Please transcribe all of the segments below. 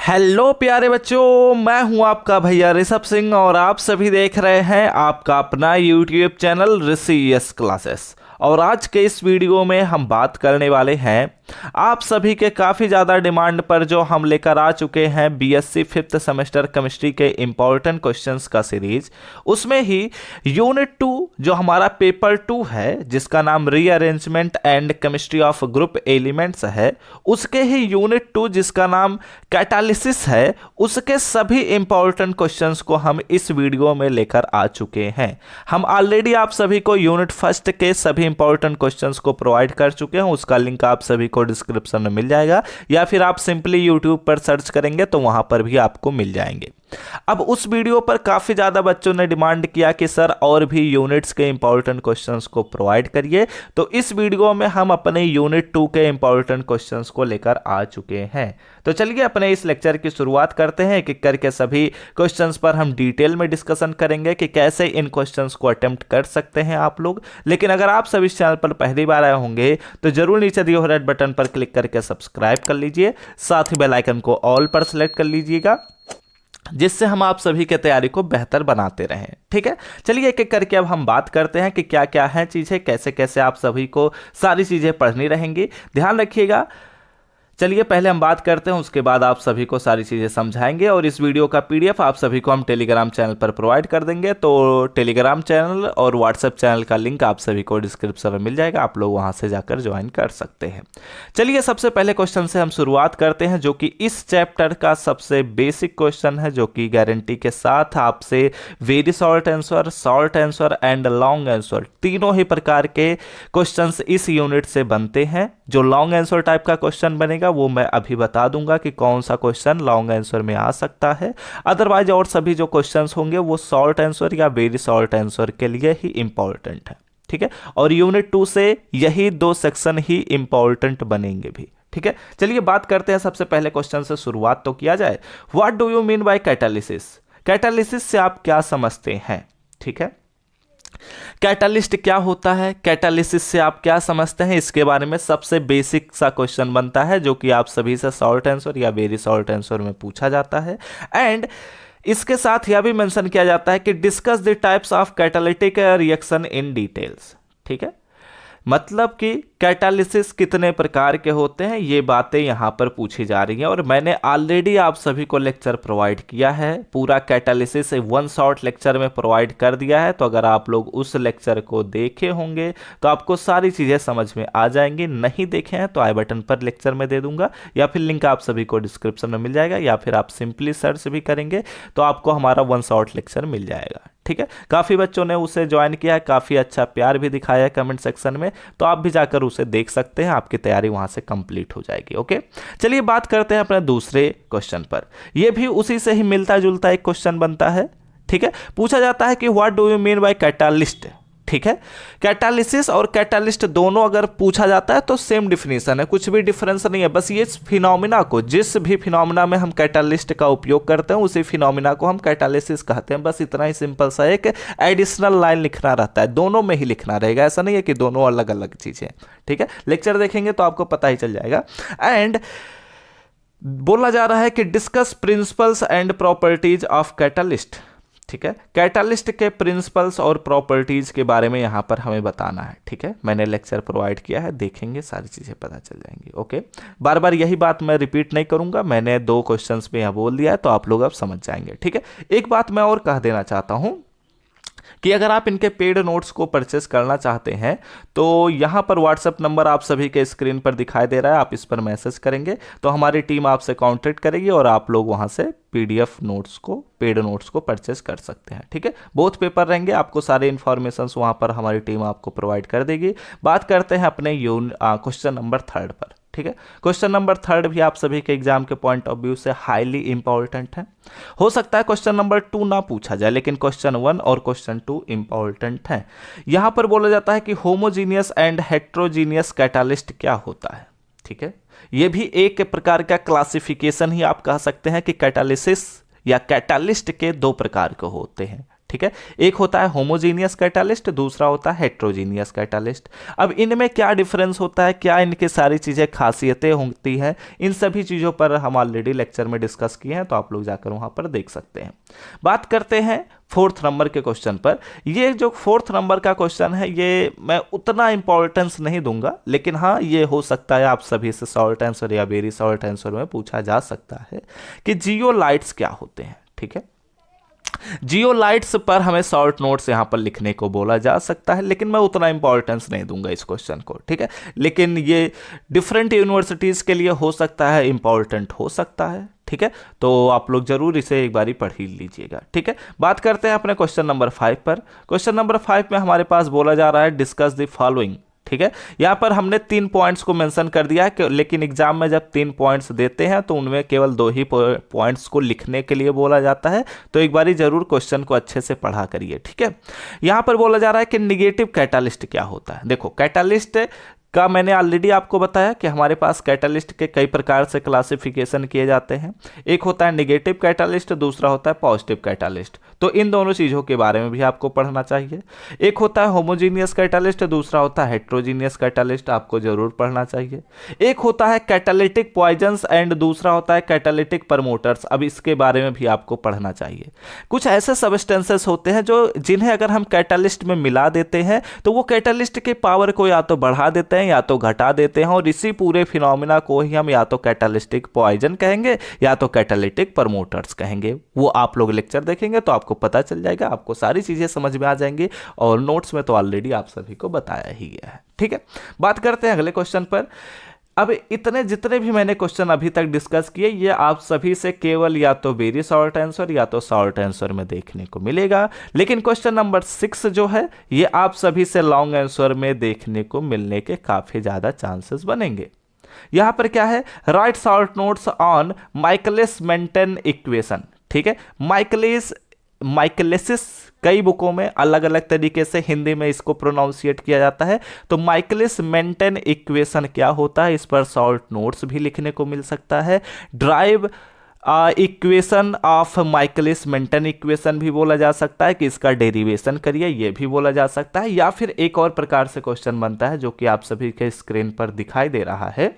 Hello प्यारे बच्चों, मैं हूं आपका भैया ऋषभ सिंह और आप सभी देख रहे हैं आपका अपना यूट्यूब चैनल ऋषि यस क्लासेस। और आज के इस वीडियो में हम बात करने वाले हैं आप सभी के काफ़ी ज़्यादा डिमांड पर जो हम लेकर आ चुके हैं बीएससी फिफ्थ सेमेस्टर केमिस्ट्री के इम्पॉर्टेंट क्वेश्चंस का सीरीज। उसमें ही यूनिट 2 जो हमारा पेपर 2 है जिसका नाम rearrangement and chemistry of group elements है, उसके ही यूनिट 2 जिसका नाम कैटालिसिस है, उसके सभी इंपॉर्टेंट क्वेश्चंस को हम इस वीडियो में लेकर आ चुके हैं। हम ऑलरेडी आप सभी को यूनिट फर्स्ट के सभी इंपॉर्टेंट क्वेश्चंस को प्रोवाइड कर चुके हैं। उसका लिंक आप सभी को डिस्क्रिप्शन में मिल जाएगा या फिर आप सिंपली यूट्यूब पर सर्च करेंगे तो वहां पर भी आपको मिल जाएंगे। अब उस वीडियो पर काफी ज्यादा बच्चों ने डिमांड किया कि सर और भी यूनिट्स के इंपॉर्टेंट क्वेश्चंस को प्रोवाइड करिए, तो इस वीडियो में हम अपने यूनिट 2 के इंपॉर्टेंट क्वेश्चंस को लेकर आ चुके हैं। तो चलिए अपने इस लेक्चर की शुरुआत करते हैं। एक करके सभी क्वेश्चंस पर हम डिटेल में डिस्कशन करेंगे कि कैसे इन क्वेश्चंस को अटेम्प्ट कर सकते हैं आप लोग। लेकिन अगर आप सभी इस चैनल पर पहली बार आए होंगे तो जरूर नीचे दिए हुए रेड बटन पर क्लिक करके सब्सक्राइब कर लीजिए, साथ ही बेल आइकन को ऑल पर सेलेक्ट कर लीजिएगा, जिससे हम आप सभी के तैयारी को बेहतर बनाते रहें। ठीक है, चलिए एक एक करके अब हम बात करते हैं कि क्या क्या है चीज़ें, कैसे कैसे आप सभी को सारी चीज़ें पढ़नी रहेंगी। ध्यान रखिएगा। चलिए पहले हम बात करते हैं, उसके बाद आप सभी को सारी चीज़ें समझाएंगे और इस वीडियो का पीडीएफ आप सभी को हम टेलीग्राम चैनल पर प्रोवाइड कर देंगे। तो टेलीग्राम चैनल और व्हाट्सएप चैनल का लिंक आप सभी को डिस्क्रिप्शन में मिल जाएगा, आप लोग वहां से जाकर ज्वाइन कर सकते हैं। चलिए सबसे पहले क्वेश्चन से हम शुरुआत करते हैं जो कि इस चैप्टर का सबसे बेसिक क्वेश्चन है, जो कि गारंटी के साथ आपसे very short answer and long answer तीनों ही प्रकार के क्वेश्चन इस यूनिट से बनते हैं। जो लॉन्ग आंसर टाइप का क्वेश्चन बनेगा वो मैं अभी बता दूंगा कि कौन सा क्वेश्चन लॉन्ग आंसर में आ सकता है। अदरवाइज और सभी जो क्वेश्चंस होंगे वो शॉर्ट आंसर या वेरी शॉर्ट आंसर के लिए ही इंपॉर्टेंट है। ठीक है, और यूनिट 2 से यही 2 सेक्शन ही इंपॉर्टेंट बनेंगे भी। ठीक है, चलिए बात करते हैं। सबसे पहले क्वेश्चन से शुरुआत तो किया जाए। What do you mean by catalysis? Catalysis से आप क्या समझते हैं? ठीक है, कैटालिस्ट क्या होता है, कैटालिसिस से आप क्या समझते हैं, इसके बारे में सबसे बेसिक सा क्वेश्चन बनता है जो कि आप सभी से शॉर्ट आंसर या वेरी शॉर्ट आंसर में पूछा जाता है। एंड इसके साथ यह भी मेंशन किया जाता है कि discuss the types of catalytic reaction in details. ठीक है, मतलब कि कैटालिसिस कितने प्रकार के होते हैं ये बातें यहाँ पर पूछी जा रही हैं। और मैंने ऑलरेडी आप सभी को लेक्चर प्रोवाइड किया है, पूरा कैटालिसिस वन शॉर्ट लेक्चर में प्रोवाइड कर दिया है। तो अगर आप लोग उस लेक्चर को देखे होंगे तो आपको सारी चीज़ें समझ में आ जाएंगी। नहीं देखे हैं तो आई बटन पर लेक्चर में दे दूंगा या फिर लिंक आप सभी को डिस्क्रिप्शन में मिल जाएगा, या फिर आप सिंपली सर्च भी करेंगे तो आपको हमारा वन शॉर्ट लेक्चर मिल जाएगा। ठीक है, काफ़ी बच्चों ने उसे ज्वाइन किया है, काफ़ी अच्छा प्यार भी दिखाया है कमेंट सेक्शन में, तो आप भी जाकर उसे देख सकते हैं, आपकी तैयारी वहां से कंप्लीट हो जाएगी। ओके, चलिए बात करते हैं अपने दूसरे क्वेश्चन पर। यह भी उसी से ही मिलता जुलता एक क्वेश्चन बनता है। ठीक है, पूछा जाता है कि what do you mean by catalyst? ठीक है, कैटालिसिस और कैटालिस्ट दोनों अगर पूछा जाता है तो सेम डिफिनेशन है, कुछ भी डिफरेंस नहीं है। बस ये फिनोमिना को, जिस भी फिनोमिना में हम कैटालिस्ट का उपयोग करते हैं उसी फिनोमिना को हम कैटालिसिस कहते हैं। बस इतना ही सिंपल सा एक एडिशनल लाइन लिखना रहता है, दोनों में ही लिखना रहेगा, ऐसा नहीं है कि दोनों अलग अलग चीजें। ठीक है, लेक्चर देखेंगे तो आपको पता ही चल जाएगा। एंड बोला जा रहा है कि discuss principles and properties of catalyst. ठीक है, कैटालिस्ट के प्रिंसिपल्स और प्रॉपर्टीज के बारे में यहां पर हमें बताना है। ठीक है, मैंने लेक्चर प्रोवाइड किया है, देखेंगे सारी चीजें पता चल जाएंगी। ओके, बार बार यही बात मैं रिपीट नहीं करूंगा, मैंने 2 क्वेश्चंस में यहां बोल दिया है तो आप लोग अब समझ जाएंगे। ठीक है, एक बात मैं और कह देना चाहता हूं कि अगर आप इनके पेड नोट्स को परचेस करना चाहते हैं तो यहाँ पर व्हाट्सएप नंबर आप सभी के स्क्रीन पर दिखाई दे रहा है, आप इस पर मैसेज करेंगे तो हमारी टीम आपसे कांटेक्ट करेगी और आप लोग वहाँ से पीडीएफ नोट्स को, पेड नोट्स को परचेस कर सकते हैं। ठीक है, बहुत पेपर रहेंगे, आपको सारे इन्फॉर्मेशन वहाँ पर हमारी टीम आपको प्रोवाइड कर देगी। बात करते हैं अपने क्वेश्चन नंबर 3 पर। ठीक है, क्वेश्चन नंबर 3 भी आप सभी के एग्जाम के पॉइंट ऑफ व्यू से हाईली इंपॉर्टेंट है। हो सकता है क्वेश्चन नंबर 2 ना पूछा जाए, लेकिन क्वेश्चन 1 और क्वेश्चन 2 इंपॉर्टेंट है। यहां पर बोला जाता है कि होमोजीनियस एंड हेट्रोजीनियस कैटालिस्ट क्या होता है। ठीक है, यह भी एक प्रकार का क्लासिफिकेशन ही आप कह सकते हैं कि कैटालिसिस या कैटालिस्ट के 2 प्रकार के होते हैं। ठीक है। एक होता है होमोजीनियस कैटालिस्ट, दूसरा होता है हेट्रोजीनियस कैटालिस्ट। अब इनमें क्या डिफरेंस होता है, क्या इनके सारी चीज़ें खासियतें होती हैं, इन सभी चीज़ों पर हम ऑलरेडी लेक्चर में डिस्कस किए हैं, तो आप लोग जाकर वहाँ पर देख सकते हैं। बात करते हैं 4th नंबर के क्वेश्चन पर। ये जो 4th नंबर का क्वेश्चन है, ये मैं उतना इंपॉर्टेंस नहीं दूंगा, लेकिन हाँ ये हो सकता है आप सभी से शॉर्ट आंसर या वेरी शॉर्ट आंसर में पूछा जा सकता है कि जियोलाइट्स क्या होते हैं। ठीक है, जियोलाइट्स पर हमें शॉर्ट नोट्स यहां पर लिखने को बोला जा सकता है, लेकिन मैं उतना इंपॉर्टेंस नहीं दूंगा इस क्वेश्चन को। ठीक है, लेकिन ये डिफरेंट यूनिवर्सिटीज के लिए हो सकता है इंपॉर्टेंट हो सकता है। ठीक है, तो आप लोग जरूर इसे एक बारी पढ़ ही लीजिएगा। ठीक है, बात करते हैं अपने क्वेश्चन नंबर 5 पर। क्वेश्चन नंबर 5 में हमारे पास बोला जा रहा है डिस्कस द फॉलोइंग। ठीक है, यहां पर हमने 3 पॉइंट्स को मेंशन कर दिया है, लेकिन एग्जाम में जब 3 पॉइंट्स देते हैं तो उनमें केवल 2 ही पॉइंट्स को लिखने के लिए बोला जाता है, तो एक बारी जरूर क्वेश्चन को अच्छे से पढ़ा करिए। ठीक है, यहां पर बोला जा रहा है कि निगेटिव कैटालिस्ट क्या होता है। देखो, कैटालिस्ट का मैंने ऑलरेडी आपको बताया कि हमारे पास कैटालिस्ट के कई प्रकार से क्लासिफिकेशन किए जाते हैं। एक होता है निगेटिव कैटालिस्ट, दूसरा होता है पॉजिटिव कैटालिस्ट। तो इन दोनों चीज़ों के बारे में भी आपको पढ़ना चाहिए। एक होता है होमोजीनियस कैटालिस्ट, दूसरा होता है हेट्रोजीनियस कैटालिस्ट, आपको जरूर पढ़ना चाहिए। एक होता है कैटालिटिक पॉइजन्स एंड दूसरा होता है कैटालिटिक प्रमोटर्स, अब इसके बारे में भी आपको पढ़ना चाहिए। कुछ ऐसे सबस्टेंसेस होते हैं जो जिन्हें अगर हम कैटालिस्ट में मिला देते हैं तो वो कैटालिस्ट के पावर को या तो बढ़ा देते हैं या तो घटा देते हैं, और इसी पूरे फिनोमिना को ही हम या तो कैटालिस्टिक पॉइजन कहेंगे या तो कैटालिटिक प्रमोटर्स कहेंगे। वो आप लोग लेक्चर देखेंगे तो आपको पता चल जाएगा, आपको सारी चीजें समझ में आ जाएंगी, और नोट्स में तो ऑलरेडी आप सभी को बताया ही गया है। ठीक है, बात करते हैं अगले क्वेश्चन पर। अब इतने जितने भी मैंने क्वेश्चन अभी तक डिस्कस किए, ये आप सभी से केवल या तो वेरी शॉर्ट आंसर या तो शॉर्ट आंसर में देखने को मिलेगा, लेकिन क्वेश्चन नंबर 6 जो है ये आप सभी से लॉन्ग आंसर में देखने को मिलने के काफी ज्यादा चांसेस बनेंगे। यहां पर क्या है, right short notes on Michaelis Menten equation. ठीक है, माइकलिसिस कई बुकों में अलग अलग तरीके से हिंदी में इसको प्रोनाउंसिएट किया जाता है, तो माइकलिस मेंटेन इक्वेशन क्या होता है, इस पर शॉर्ट नोट्स भी लिखने को मिल सकता है। Drive equation of Michaelis Menten equation भी बोला जा सकता है कि इसका डेरिवेशन करिए, ये भी बोला जा सकता है। या फिर एक और प्रकार से क्वेश्चन बनता है जो कि आप सभी के स्क्रीन पर दिखाई दे रहा है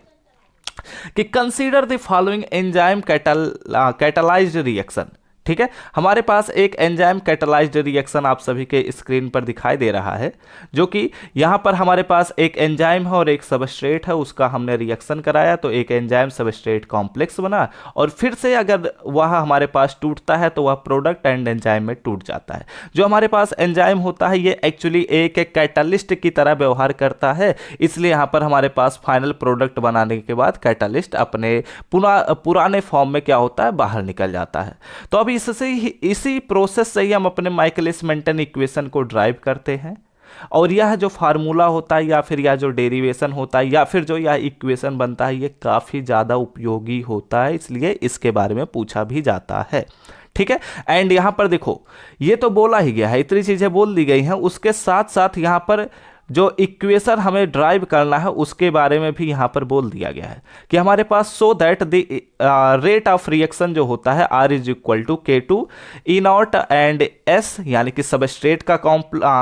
कि consider the following enzyme catalysed reaction. ठीक है, हमारे पास एक एंजाइम कैटालाइज्ड रिएक्शन आप सभी के स्क्रीन पर दिखाई दे रहा है, जो कि यहां पर हमारे पास एक एंजाइम है और एक सबस्ट्रेट है, उसका हमने रिएक्शन कराया तो एक एंजाइम सबस्ट्रेट कॉम्प्लेक्स बना, और फिर से अगर वह हमारे पास टूटता है तो वह प्रोडक्ट एंड एंजाइम में टूट जाता है। जो हमारे पास एंजाइम होता है ये एक्चुअली एक कैटालिस्ट की तरह व्यवहार करता है, इसलिए यहां पर हमारे पास फाइनल प्रोडक्ट बनाने के बाद कैटालिस्ट अपने पुराने फॉर्म में क्या होता है, बाहर निकल जाता है। तो अभी इसी प्रोसेस से ही हम अपने माइकलिस मेंटेन इक्वेशन को ड्राइव करते हैं, और यह जो फार्मूला होता है या फिर यह जो डेरिवेशन होता है या फिर जो यह इक्वेशन बनता है, ये काफी ज्यादा उपयोगी होता है, इसलिए इसके बारे में पूछा भी जाता है। ठीक है, एंड यहां पर देखो ये तो बोला ही गया है, इतनी चीजें बोल दी गई हैं, उसके साथ साथ यहां पर जो इक्वेशन हमें ड्राइव करना है उसके बारे में भी यहां पर बोल दिया गया है कि हमारे पास so that the rate of reaction जो होता है R is equal to K2 E0 and S, यानी कि सबस्ट्रेट का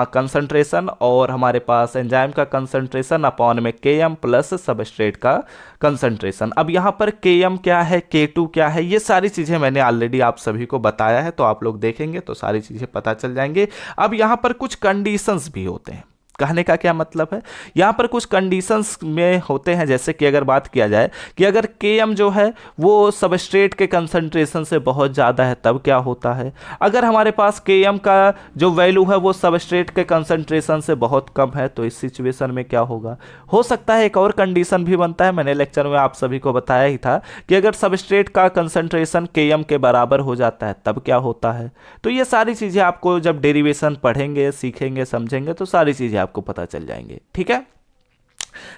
कंसंट्रेशन और हमारे पास एंजाइम का कंसंट्रेशन अपॉन में Km प्लस सबस्ट्रेट का कंसंट्रेशन। अब यहां पर Km क्या है, K2 क्या है, ये सारी चीजें मैंने ऑलरेडी आप सभी को बताया है, तो आप लोग देखेंगे तो सारी चीजें पता चल जाएंगे। अब यहां पर कुछ कंडीशंस भी होते हैं, कहने का क्या मतलब है, यहां पर कुछ कंडीशंस में होते हैं, जैसे कि अगर बात किया जाए कि अगर Km जो है वो सबस्ट्रेट के कंसंट्रेशन से बहुत ज़्यादा है तब क्या होता है, अगर हमारे पास Km का जो वैल्यू है वो सबस्ट्रेट के कंसंट्रेशन से बहुत कम है तो इस सिचुएशन में क्या होगा। हो सकता है एक और कंडीशन भी बनता है, मैंने लेक्चर में आप सभी को बताया ही था कि अगर सबस्ट्रेट का कंसंट्रेशन Km के बराबर हो जाता है तब क्या होता है। तो ये सारी चीज़ें आपको जब डेरिवेशन पढ़ेंगे, सीखेंगे, समझेंगे तो सारी चीज़ें आपको पता चल जाएंगे। ठीक है,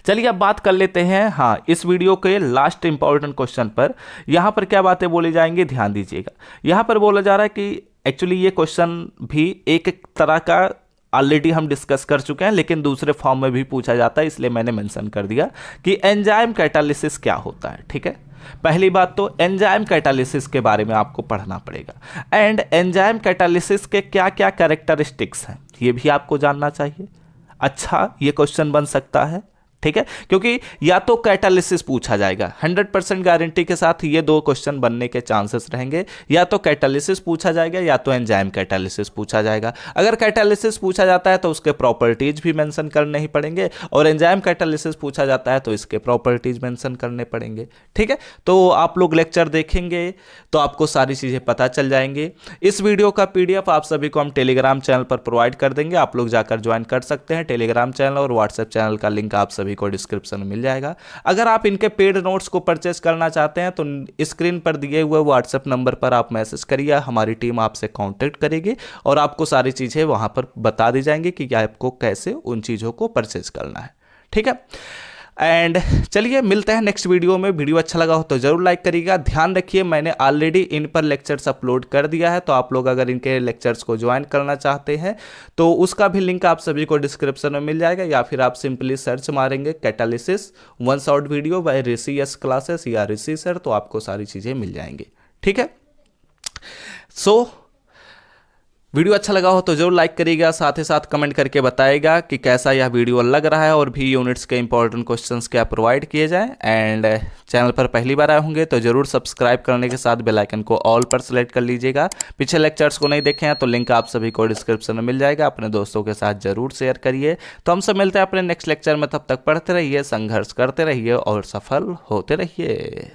चलिए अब बात कर लेते हैं इस वीडियो के लास्ट इंपॉर्टेंट क्वेश्चन पर। यहां पर क्या बातें बोली जाएंगी ध्यान दीजिएगा। यहां पर बोला जा रहा है कि एक्चुअली ये क्वेश्चन भी एक तरह का ऑलरेडी हम डिस्कस कर चुके हैं, लेकिन दूसरे फॉर्म में भी पूछा जाता है, इसलिए मैंने मेंशन कर दिया कि एंजाइम कैटालिसिस क्या होता है। ठीक है, पहली बात तो एंजाइम कैटालिसिस के बारे में आपको पढ़ना पड़ेगा, एंड एंजाइम कैटालिसिस के क्या क्या कैरेक्टरिस्टिक्स हैं ये भी आपको जानना चाहिए। अच्छा, ये क्वेश्चन बन सकता है, ठीक है, क्योंकि या तो कैटालिसिस पूछा जाएगा, 100% गारंटी के साथ ये दो क्वेश्चन बनने के चांसेस रहेंगे, या तो कैटालिसिस पूछा जाएगा या तो एंजाइम कैटालिसिस पूछा जाएगा। अगर कैटालिसिस पूछा जाता है तो उसके प्रॉपर्टीज भी मेंशन करने ही पड़ेंगे, और एंजाइम कैटालिसिस पूछा जाता है तो इसके प्रॉपर्टीज मेंशन करने पड़ेंगे। ठीक है, तो आप लोग लेक्चर देखेंगे तो आपको सारी चीज़ें पता चल जाएंगी। इस वीडियो का PDF आप सभी को हम टेलीग्राम चैनल पर प्रोवाइड कर देंगे, आप लोग जाकर ज्वाइन कर सकते हैं। टेलीग्राम चैनल और व्हाट्सएप चैनल का लिंक आप सभी को डिस्क्रिप्शन में मिल जाएगा। अगर आप इनके पेड नोट्स को परचेस करना चाहते हैं तो स्क्रीन पर दिए हुए व्हाट्सएप नंबर पर आप मैसेज करिए, हमारी टीम आपसे कांटेक्ट करेगी और आपको सारी चीज़ें वहां पर बता दी जाएंगी कि आपको कैसे उन चीज़ों को परचेस करना है। ठीक है, एंड चलिए मिलते हैं नेक्स्ट वीडियो में। वीडियो अच्छा लगा हो तो जरूर लाइक करिएगा। ध्यान रखिए, मैंने ऑलरेडी इन पर लेक्चर्स अपलोड कर दिया है, तो आप लोग अगर इनके लेक्चर्स को ज्वाइन करना चाहते हैं तो उसका भी लिंक आप सभी को डिस्क्रिप्शन में मिल जाएगा, या फिर आप सिंपली सर्च मारेंगे catalysis one shot video by Rishi yes classes या ऋषि सर, तो आपको सारी चीज़ें मिल जाएंगी। ठीक है, सो वीडियो अच्छा लगा हो तो जरूर लाइक करिएगा, साथ ही साथ कमेंट करके बताएगा कि कैसा यह वीडियो लग रहा है और भी यूनिट्स के इंपॉर्टेंट क्वेश्चंस क्या प्रोवाइड किए जाएं। एंड चैनल पर पहली बार आए होंगे तो जरूर सब्सक्राइब करने के साथ बेल आइकन को ऑल पर सेलेक्ट कर लीजिएगा। पिछले लेक्चर्स को नहीं देखे हैं तो लिंक आप सभी को डिस्क्रिप्शन में मिल जाएगा, अपने दोस्तों के साथ जरूर शेयर करिए। तो हम सब मिलते हैं अपने नेक्स्ट लेक्चर में, तब तक पढ़ते रहिए, संघर्ष करते रहिए और सफल होते रहिए।